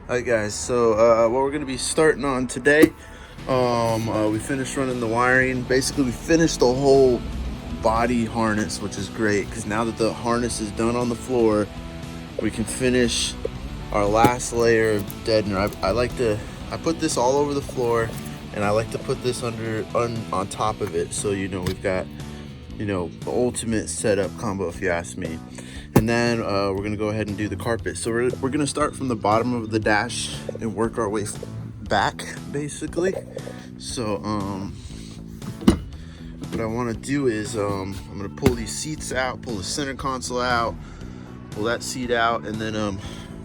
Alright guys, so what we're going to be starting on today, we finished running the wiring. Basically we finished the whole body harness, which is great because now that the harness is done on the floor, we can finish our last layer of deadener. I put this all over the floor, and I like to put this on top of it, so we've got the ultimate setup combo, if you ask me. And then we're gonna go ahead and do the carpet. So we're gonna start from the bottom of the dash and work our way back, basically. So what I want to do is I'm gonna pull these seats out, pull the center console out, pull that seat out, and then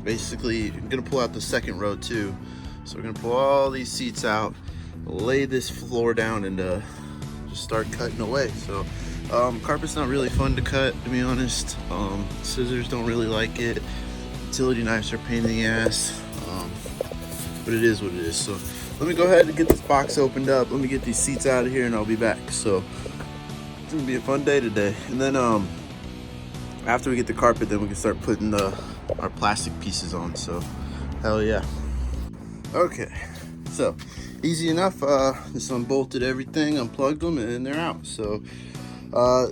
basically I'm gonna pull out the second row too. So we're gonna pull all these seats out, lay this floor down, and just start cutting away. So carpet's not really fun to cut, to be honest. Scissors don't really like it. Utility knives are a pain in the ass, but it is what it is. So let me go ahead and get this box opened up. Let me get these seats out of here and I'll be back. So it's gonna be a fun day today. And then after we get the carpet, then we can start putting our plastic pieces on. So hell yeah. Okay, so easy enough. Just unbolted everything, unplugged them, and they're out. So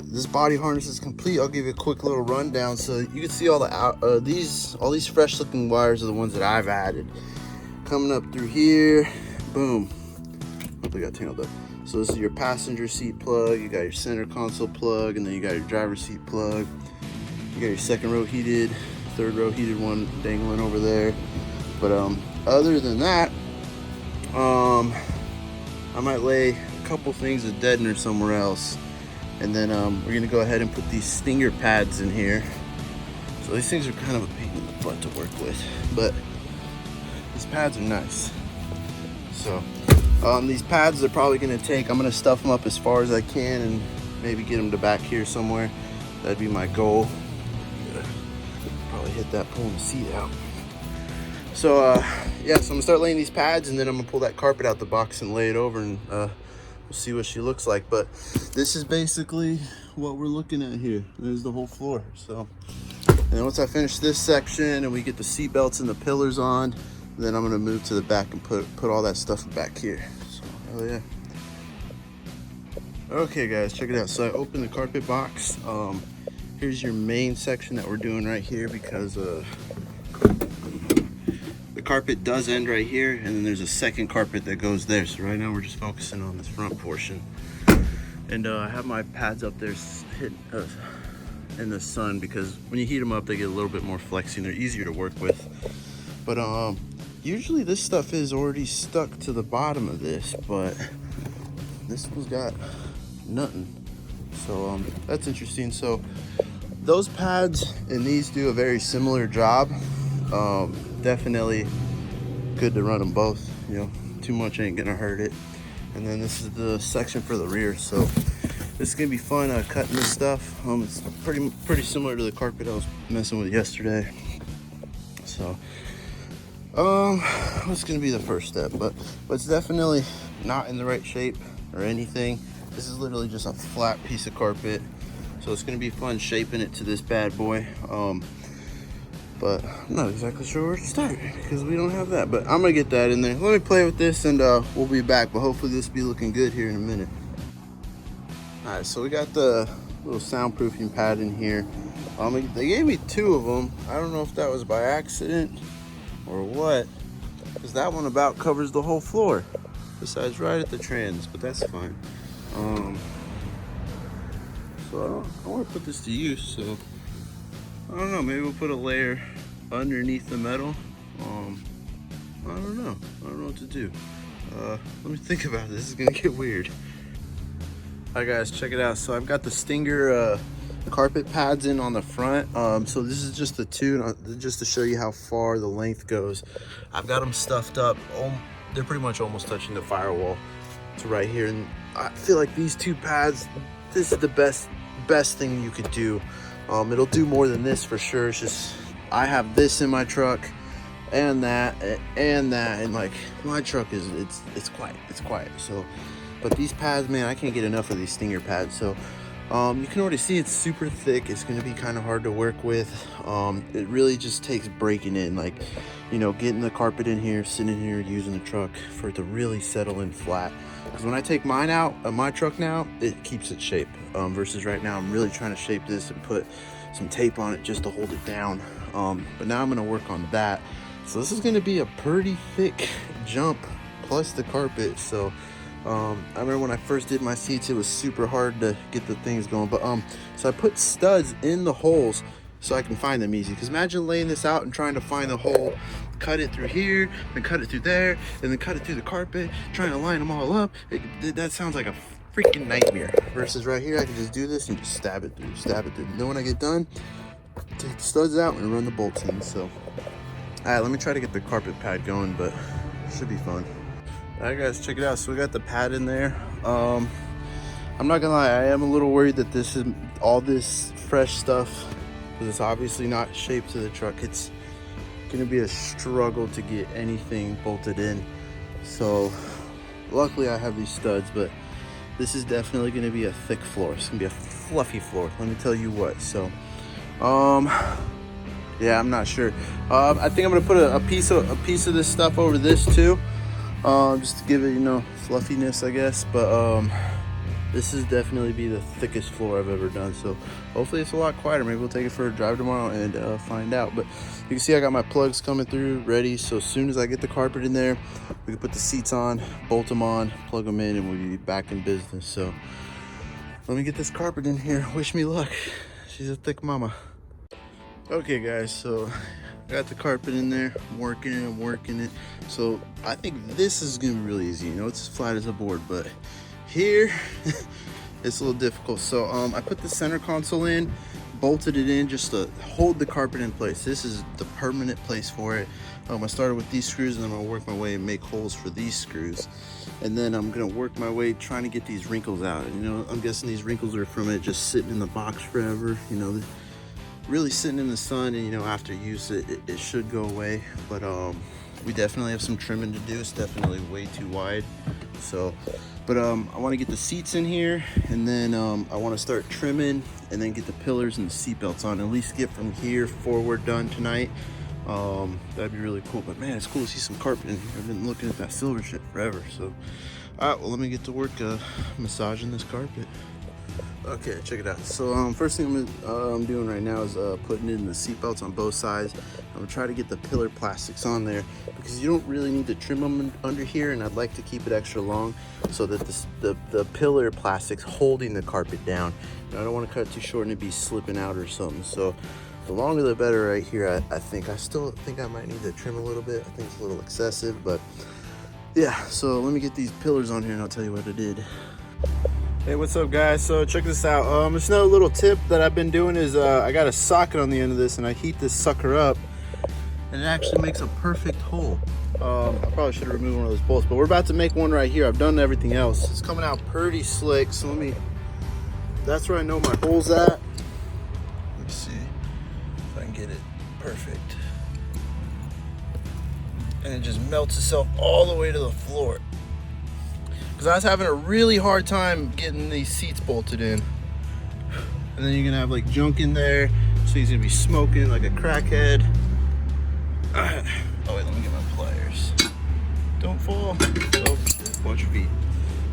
this body harness is complete. I'll give you a quick little rundown so you can see all these fresh looking wires are the ones that I've added. Coming up through here, boom. Hope they got tangled up. So this is your passenger seat plug, you got your center console plug, and then you got your driver's seat plug. You got your second row heated, third row heated one dangling over there. But other than that, I might lay a couple things of deadener somewhere else. And then we're gonna go ahead and put these stinger pads in here. So these things are kind of a pain in the butt to work with, but these pads are nice. So these pads are probably gonna I'm gonna stuff them up as far as I can and maybe get them to back here somewhere. That'd be my goal. Probably hit that pulling the seat out. So yeah, so I'm gonna start laying these pads, and then I'm gonna pull that carpet out the box and lay it over, and we'll see what she looks like. But this is basically what we're looking at here. There's the whole floor. So, and then once I finish this section and we get the seat belts and the pillars on, then I'm gonna move to the back and put all that stuff back here. So, hell yeah. Okay guys, check it out. So I opened the carpet box. Here's your main section that we're doing right here, because the carpet does end right here, and then there's a second carpet that goes there. So right now we're just focusing on this front portion. And I have my pads up there in the sun, because when you heat them up, they get a little bit more flexy. They're easier to work with. But usually this stuff is already stuck to the bottom of this, but this one's got nothing. So that's interesting. So those pads and these do a very similar job. Definitely good to run them both. Too much ain't gonna hurt it. And then this is the section for the rear. So this is gonna be fun cutting this stuff. It's pretty similar to the carpet I was messing with yesterday. So what's gonna be the first step? But it's definitely not in the right shape or anything. This is literally just a flat piece of carpet. So it's gonna be fun shaping it to this bad boy. But I'm not exactly sure where to start because we don't have that. But I'm gonna get that in there. Let me play with this, and we'll be back. But hopefully this will be looking good here in a minute. All right, so we got the little soundproofing pad in here. They gave me 2 of them. I don't know if that was by accident or what, because that one about covers the whole floor, besides right at the trans. But that's fine. So I want to put this to use. So I don't know, maybe we'll put a layer underneath the metal. I don't know what to do. Let me think about it. This is gonna get weird. All right guys, check it out. So I've got the Stinger carpet pads in on the front. So this is just the 2, just to show you how far the length goes. I've got them stuffed up. They're pretty much almost touching the firewall to right here. And I feel like these 2 pads, this is the best thing you could do. It'll do more than this for sure. It's just I have this in my truck and that, and like my truck is it's quiet. So but these pads, man, I can't get enough of these Stinger pads. So You can already see it's super thick. It's going to be kind of hard to work with. It really just takes breaking in, like, you know, getting the carpet in here, sitting here, using the truck for it to really settle in flat. Because when I take mine out of my truck now, it keeps its shape. Versus right now, I'm really trying to shape this and put some tape on it just to hold it down. But now I'm going to work on that. So this is going to be a pretty thick jump plus the carpet. So I remember when I first did my seats, it was super hard to get the things going. But so I put studs in the holes so I can find them easy. Because imagine laying this out and trying to find the hole, cut it through here, then cut it through there, and then cut it through the carpet, trying to line them all up. That sounds like a freaking nightmare. Versus right here, I can just do this and just stab it through, stab it through. And then when I get done, take the studs out and run the bolts in. So, all right, let me try to get the carpet pad going, but it should be fun. All right, guys, check it out. So we got the pad in there. I'm not gonna lie, I am a little worried that this is all this fresh stuff, because it's obviously not shaped to the truck. It's gonna be a struggle to get anything bolted in. So luckily I have these studs, but this is definitely gonna be a thick floor. It's gonna be a fluffy floor, let me tell you what. So yeah, I'm not sure. I think I'm gonna put a piece of this stuff over this too, just to give it, you know, fluffiness, I guess. But this is definitely be the thickest floor I've ever done. So hopefully it's a lot quieter. Maybe we'll take it for a drive tomorrow and find out. But you can see I got my plugs coming through ready. So as soon as I get the carpet in there, we can put the seats on, bolt them on, plug them in, and we'll be back in business. So let me get this carpet in here. Wish me luck. She's a thick mama. Okay, guys, so I got the carpet in there. I'm working it. So I think this is gonna be really easy. You know, it's as flat as a board, but here it's a little difficult. So I put the center console in, bolted it in just to hold the carpet in place. This is the permanent place for it. I started with these screws, and then I'm gonna work my way and make holes for these screws, and then I'm gonna work my way trying to get these wrinkles out. And, you know, I'm guessing these wrinkles are from it just sitting in the box forever, you know, really sitting in the sun. And, you know, after use it should go away. But we definitely have some trimming to do. It's definitely way too wide. So but I want to get the seats in here, and then I want to start trimming, and then get the pillars and the seat belts on, at least get from here forward done tonight. That'd be really cool. But man, it's cool to see some carpet in here. I've been looking at that silver shit forever. So all right, well, let me get to work massaging this carpet. Okay, check it out. So first thing I'm doing right now is putting in the seat belts on both sides. I'm gonna try to get the pillar plastics on there, because you don't really need to trim them under here, and I'd like to keep it extra long so that the pillar plastics holding the carpet down. And I don't want to cut it too short and it be slipping out or something. So the longer the better right here. I still think I might need to trim a little bit. I think it's a little excessive, but yeah. So let me get these pillars on here and I'll tell you what I did. Hey, what's up, guys? So check this out. It's another little tip that I've been doing is I got a socket on the end of this, and I heat this sucker up, and it actually makes a perfect hole. I probably should have removed one of those bolts, but we're about to make one right here. I've done everything else. It's coming out pretty slick. So that's where I know my hole's at. Let me see if I can get it perfect. And it just melts itself all the way to the floor. Because I was having a really hard time getting these seats bolted in. And then you're gonna have like junk in there, so he's gonna be smoking like a crackhead. Alright. Oh wait, let me get my pliers. Don't fall. Oh, watch your feet.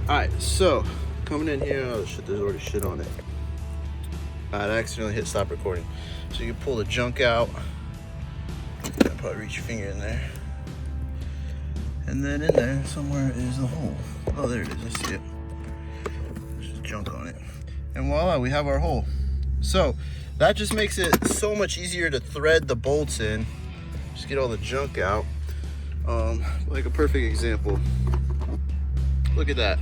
Alright, so coming in here, oh shit, there's already shit on it. I accidentally hit stop recording. So you can pull the junk out. I'll probably reach your finger in there. And then in there somewhere is the hole. Oh, there it is, I see it. There's just junk on it. And voila, we have our hole. So that just makes it so much easier to thread the bolts in. Just get all the junk out. Like a perfect example. Look at that.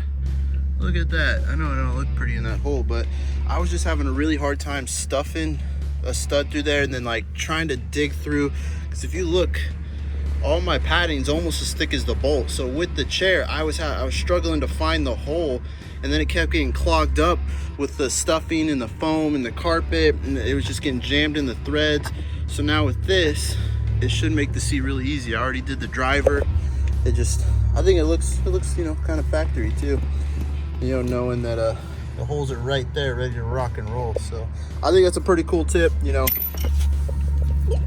Look at that. I know it don't look pretty in that hole, but I was just having a really hard time stuffing a stud through there and then like trying to dig through. Because if you look, all my padding's almost as thick as the bolt. So with the chair, I was struggling to find the hole, and then it kept getting clogged up with the stuffing and the foam and the carpet, and it was just getting jammed in the threads. So now with this, it should make the seat really easy. I already did the driver. I think it looks, you know, kind of factory too. You know, knowing that The holes are right there, ready to rock and roll. So I think that's a pretty cool tip, you know.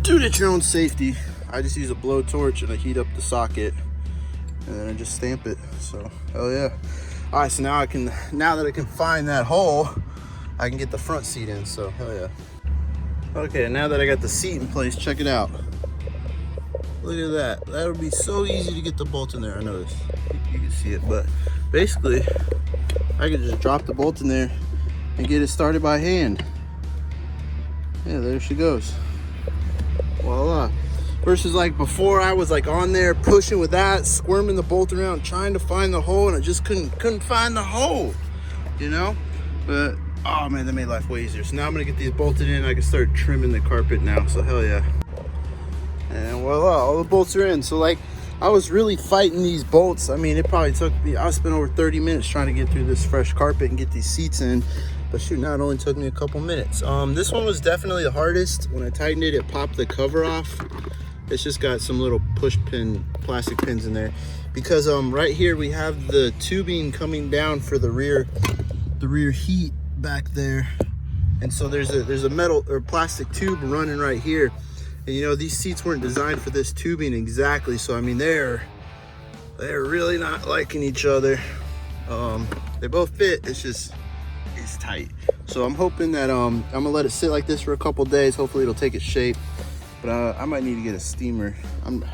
Do it at your own safety. I just use a blowtorch and I heat up the socket and then I just stamp it. So hell yeah. All right, so now that I can find that hole, I can get the front seat in. So hell yeah. Okay, now that I got the seat in place, check it out. Look at that. That would be so easy to get the bolt in there. I know this, you can see it, but basically I could just drop the bolt in there and get it started by hand. Yeah, there she goes. Voila. Versus like before, I was like on there pushing with that, squirming the bolt around, trying to find the hole, and I just couldn't find the hole, you know? But oh man, that made life way easier. So now I'm gonna get these bolted in. I can start trimming the carpet now, so hell yeah. And voila, all the bolts are in. So like, I was really fighting these bolts. I mean, it probably took me, I spent over 30 minutes trying to get through this fresh carpet and get these seats in. But shoot, now it only took me a couple minutes. This one was definitely the hardest. When I tightened it, it popped the cover off. It's just got some little push pin, plastic pins in there. Because right here we have the tubing coming down for the rear heat back there. And so there's a metal or plastic tube running right here. And you know, these seats weren't designed for this tubing exactly. So I mean, they're really not liking each other. They both fit, it's tight. So I'm hoping that I'm gonna let it sit like this for a couple days. Hopefully it'll take its shape. But I might need to get a steamer. I'm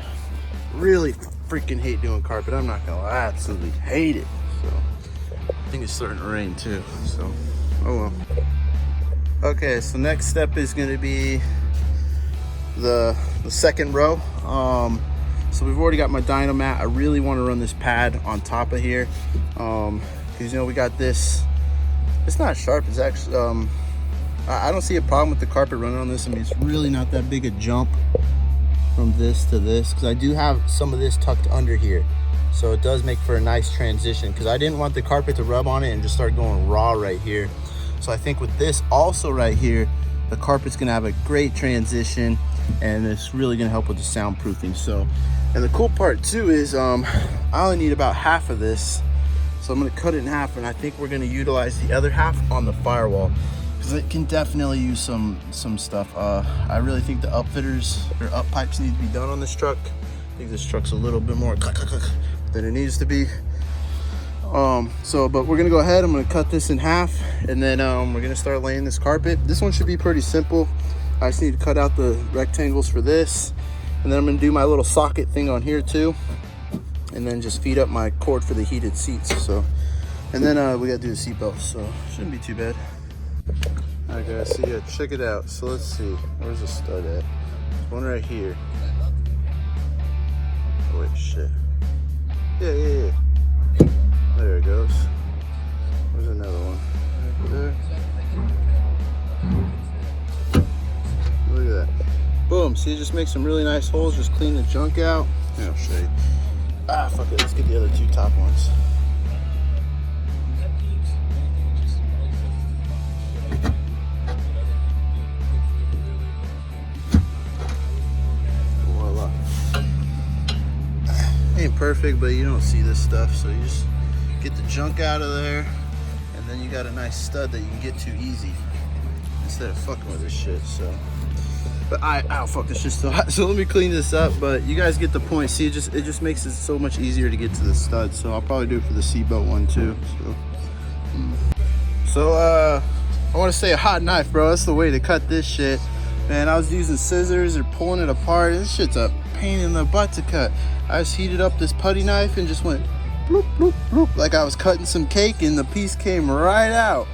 really freaking hate doing carpet. I'm not gonna lie, I absolutely hate it. So I think it's starting to rain too. So oh well. Okay, so next step is gonna be the second row. So we've already got my dyno mat. I really want to run this pad on top of here, because you know we got this. It's not sharp. It's actually I don't see a problem with the carpet running on this. I mean, it's really not that big a jump from this to this, because I do have some of this tucked under here, so it does make for a nice transition, because I didn't want the carpet to rub on it and just start going raw right here. So I think with this also right here, the carpet's gonna have a great transition, and it's really gonna help with the soundproofing. So, and the cool part too is I only need about half of this, so I'm gonna cut it in half, and I think we're gonna utilize the other half on the firewall, because it can definitely use some stuff. I really think the upfitters or up pipes need to be done on this truck. I think this truck's a little bit more than it needs to be. But we're gonna go ahead. I'm gonna cut this in half, and then we're gonna start laying this carpet. This one should be pretty simple. I just need to cut out the rectangles for this, and then I'm gonna do my little socket thing on here too, and then just feed up my cord for the heated seats. So, and then we gotta do the seat belts, so shouldn't be too bad. All right guys, so yeah, check it out. So let's see, where's the stud at? There's one right here. Oh wait, shit. Yeah. There it goes. There's another one right there. Look at that. Boom. See, it just makes some really nice holes. Just clean the junk out. Yeah, I'll show you. Ah, fuck it. Let's get the other two top ones. Voila. Ain't perfect, but you don't see this stuff, so you just get the junk out of there, and then you got a nice stud that you can get to easy instead of fucking with this shit. So, but ow, fuck, this shit's so hot. So let me clean this up. But you guys get the point. See, it just makes it so much easier to get to the stud. So I'll probably do it for the seatbelt one too. So I want to say a hot knife, bro. That's the way to cut this shit. Man, I was using scissors or pulling it apart. This shit's a pain in the butt to cut. I just heated up this putty knife and just went bloop, bloop, bloop, like I was cutting some cake, and the piece came right out.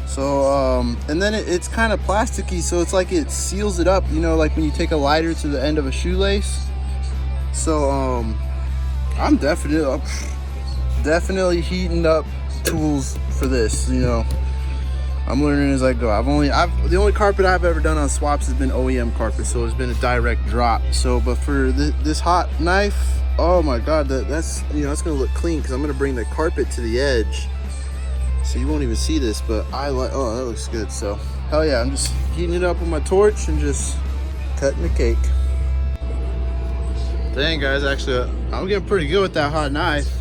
So and then it's kind of plasticky, so it's like it seals it up, you know, like when you take a lighter to the end of a shoelace. So I'm definitely heating up tools for this, you know. I'm learning as I go. The only carpet I've ever done on swaps has been OEM carpet, so it's been a direct drop. So, but for this hot knife, oh my god, that's you know, it's gonna look clean, because I'm gonna bring the carpet to the edge, so you won't even see this. But oh, that looks good. So hell yeah, I'm just heating it up with my torch and just cutting the cake. Dang guys, actually I'm getting pretty good with that hot knife.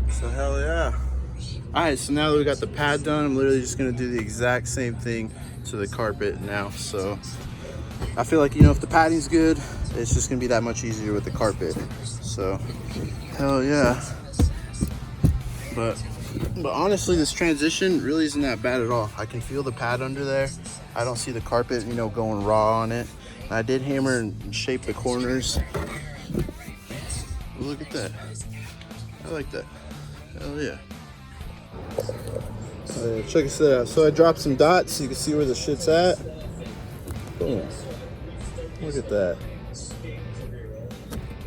So hell yeah. All right, so now that we got the pad done, I'm literally just gonna do the exact same thing to the carpet now. So I feel like, you know, if the padding's good, it's just gonna be that much easier with the carpet. So hell yeah. But honestly, this transition really isn't that bad at all. I can feel the pad under there. I don't see the carpet, you know, going raw on it. I did hammer and shape the corners. Look at that. I like that. Hell yeah. Check this out. So I dropped some dots so you can see where the shit's at. Boom. Look at that.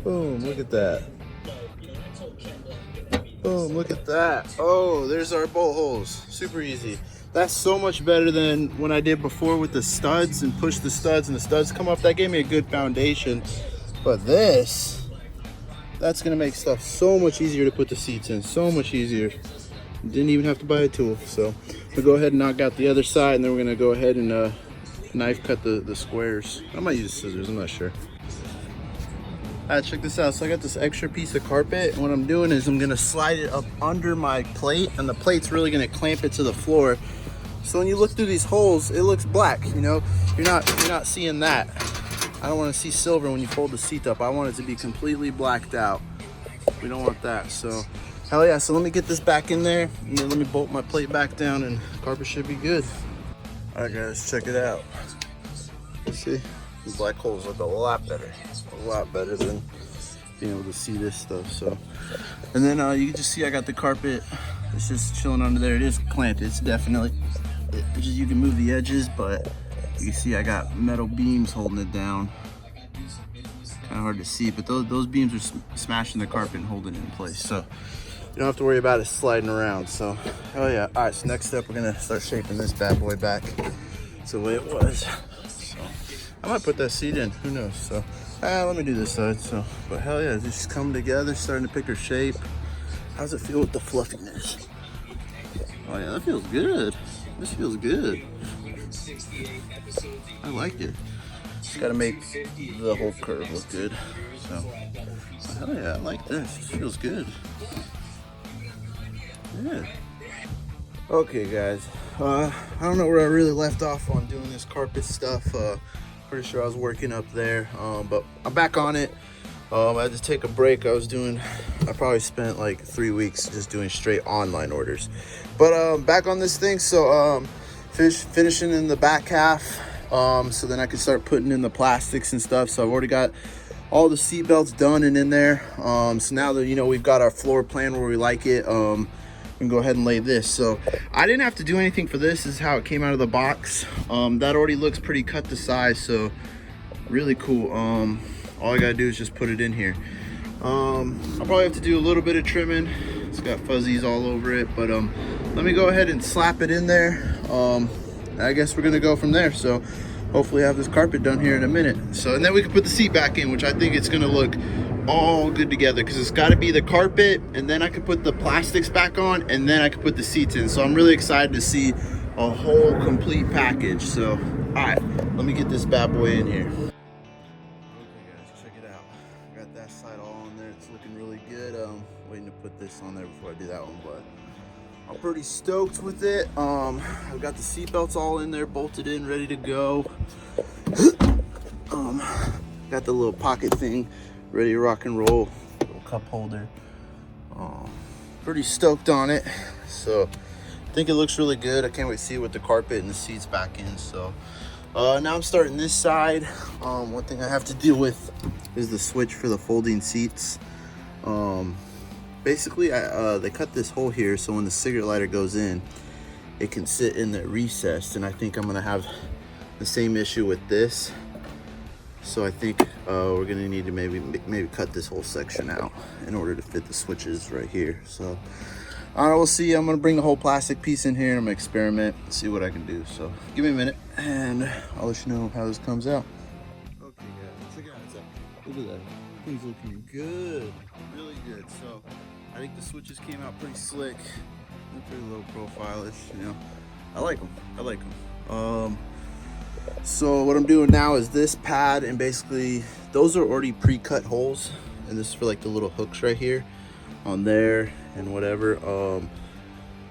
Boom, look at that. Boom, look at that. Oh, there's our bolt holes. Super easy. That's so much better than when I did before with the studs and push the studs and the studs come up. That gave me a good foundation. But this, that's gonna make stuff so much easier to put the seats in. So much easier. Didn't even have to buy a tool. So we'll go ahead and knock out the other side, and then we're gonna go ahead and knife cut the squares. I might use scissors, I'm not sure. All right, check this out. So I got this extra piece of carpet, and what I'm doing is I'm gonna slide it up under my plate, and the plate's really gonna clamp it to the floor. So when you look through these holes, it looks black, you know? You're not seeing that. I don't wanna see silver when you fold the seat up. I want it to be completely blacked out. We don't want that, so. Hell yeah, so let me get this back in there, and then let me bolt my plate back down, and the carpet should be good. All right guys, check it out. See, the black holes look a lot better than being able to see this stuff. So, and then you can just see I got the carpet. It's just chilling under there. It is clamped. It's definitely, you can move the edges, but you can see I got metal beams holding it down. Kind of hard to see, but those beams are smashing the carpet and holding it in place. So you don't have to worry about it sliding around. So, oh yeah. All right, so next step, we're gonna start shaping this bad boy back to the way it was. So I might put that seat in, who knows? So let me do this side. So, but hell yeah, it's just coming together, starting to pick her shape. How's it feel with the fluffiness? Oh yeah, that feels good. This feels good. I like it. Just gotta make the whole curve look good. So, hell yeah, I like this. It feels good. Yeah. Okay guys, I don't know where I really left off on doing this carpet stuff. Pretty sure I was working up there, but I'm back on it. I had to take a break. I probably spent like 3 weeks just doing straight online orders. But back on this thing, so finishing in the back half, so then I can start putting in the plastics and stuff. So I've already got all the seat belts done and in there. So now that, you know, we've got our floor plan where we like it, we can go ahead and lay this. So I didn't have to do anything for this. This is how it came out of the box. That already looks pretty cut to size, so really cool. All I gotta do is just put it in here. I'll probably have to do a little bit of trimming. It's got fuzzies all over it, but let me go ahead and slap it in there. I guess we're gonna go from there. So hopefully have this carpet done here in a minute. So, and then we can put the seat back in, which I think it's gonna look all good together, because it's got to be the carpet, and then I can put the plastics back on, and then I can put the seats in. So I'm really excited to see a whole complete package. So all right, let me get this bad boy in here. Okay guys, check it out. I got that side all on there. It's looking really good. Waiting to put this on there before I do that one, but I'm pretty stoked with it. I've got the seat belts all in there, bolted in, ready to go. Got the little pocket thing ready to rock and roll, little cup holder. Pretty stoked on it. So I think it looks really good. I can't wait to see it with the carpet and the seats back in. So now I'm starting this side. One thing I have to deal with is the switch for the folding seats. Basically they cut this hole here so when the cigarette lighter goes in, it can sit in the recess, and I think I'm gonna have the same issue with this. So I think we're gonna need to maybe cut this whole section out in order to fit the switches right here. So I don't know, we'll see. I'm gonna bring the whole plastic piece in here and I'm gonna experiment, see what I can do. So give me a minute and I'll let you know how this comes out. Okay guys, check it out. Look at that, things looking good, really good. So I think the switches came out pretty slick. They're pretty low profile-ish, you know. I like them. So what I'm doing now is this pad, and basically those are already pre-cut holes, and this is for like the little hooks right here on there and whatever.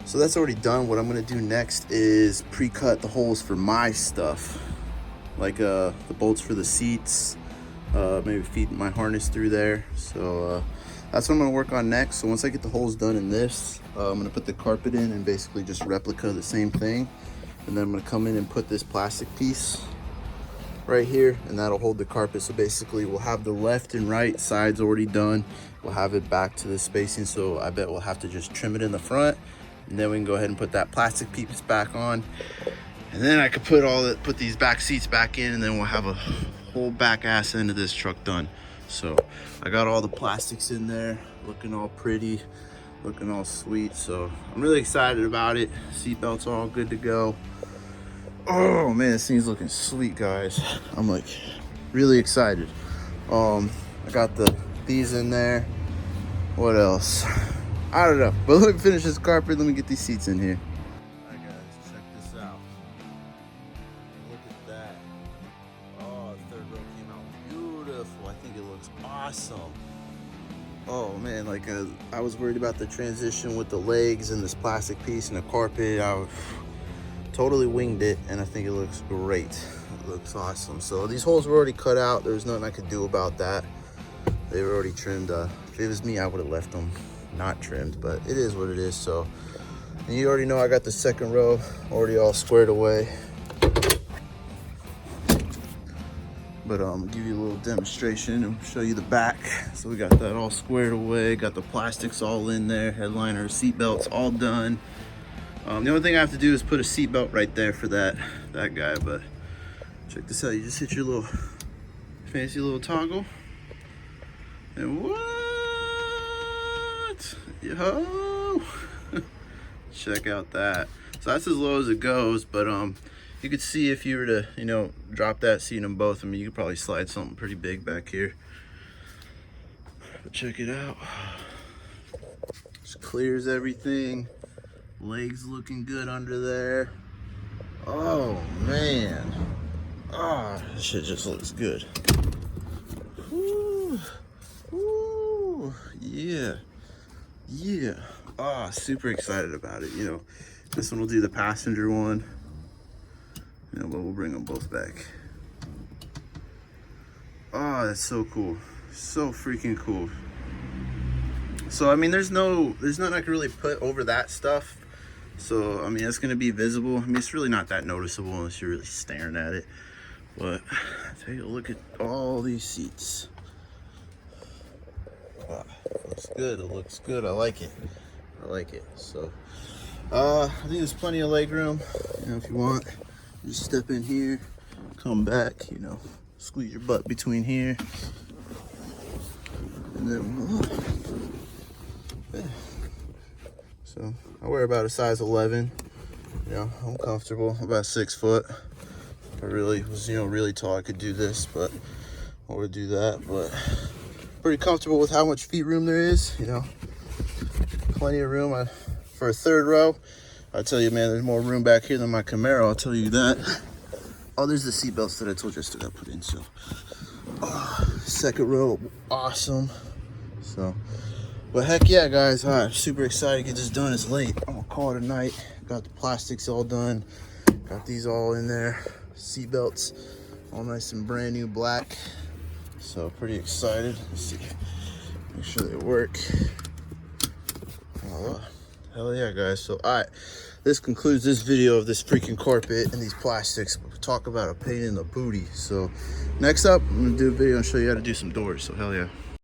So that's already done. What I'm gonna do next is pre-cut the holes for my stuff, like the bolts for the seats, maybe feed my harness through there. So that's what I'm gonna work on next. So once I get the holes done in this, I'm gonna put the carpet in and basically just replica the same thing. And then I'm gonna come in and put this plastic piece right here, and that'll hold the carpet. So basically we'll have the left and right sides already done. We'll have it back to the spacing. So I bet we'll have to just trim it in the front, and then we can go ahead and put that plastic piece back on. And then I could put these back seats back in, and then we'll have a whole back ass end of this truck done. So I got all the plastics in there, looking all pretty, looking all sweet. So I'm really excited about it. Seatbelts are all good to go. Oh man, this thing's looking sweet, guys. I'm like really excited. I got these in there. What else? I don't know, but let me finish this carpet. Let me get these seats in here. All right, guys, check this out. Look at that. Oh, the third row came out beautiful. I think it looks awesome. Oh man, like I was worried about the transition with the legs and this plastic piece and the carpet. I totally winged it, and I think it looks great. It looks awesome. So these holes were already cut out. There was nothing I could do about that. They were already trimmed. If it was me, I would have left them not trimmed, but it is what it is. So, and you already know I got the second row already all squared away. But I'll give you a little demonstration and show you the back. So we got that all squared away, got the plastics all in there, headliner, seat belts all done. The only thing I have to do is put a seat belt right there for that guy. But check this out, you just hit your little fancy little toggle, and what? Yo! Check out that. So that's as low as it goes, but you could see if you were to, you know, drop that seat in both. I mean, you could probably slide something pretty big back here. But check it out. Just clears everything. Legs looking good under there. Oh man. Oh, this shit just looks good. Woo. Woo. Yeah. Yeah. Oh, super excited about it. You know, this one will do the passenger one. You know, but we'll bring them both back. Oh, that's so cool. So freaking cool. So I mean, there's nothing I can really put over that stuff. So I mean, it's gonna be visible. I mean, it's really not that noticeable unless you're really staring at it. But take a look at all these seats. Wow, it looks good. It looks good. I like it. I like it. So I think there's plenty of leg room. You know, if you want, just step in here, come back. You know, squeeze your butt between here, and then. Yeah. So I wear about a size 11. You know, I'm comfortable. I'm about 6 foot. If I really was, you know, really tall, I could do this, but I would do that. But pretty comfortable with how much feet room there is. You know, plenty of room for a third row. I tell you, man, there's more room back here than my Camaro. I'll tell you that. Oh, there's the seat belts that I told you I still got put in. So, second row, awesome. So. But heck yeah, guys, all right, super excited to get this done. It's late. I'm gonna call it a night. Got the plastics all done. Got these all in there. Seat belts, all nice and brand new black. So pretty excited. Let's see, make sure they work. Oh, hell yeah, guys. So all right, this concludes this video of this freaking carpet and these plastics. We'll talk about a pain in the booty. So next up, I'm gonna do a video and show you how to do some doors. So hell yeah.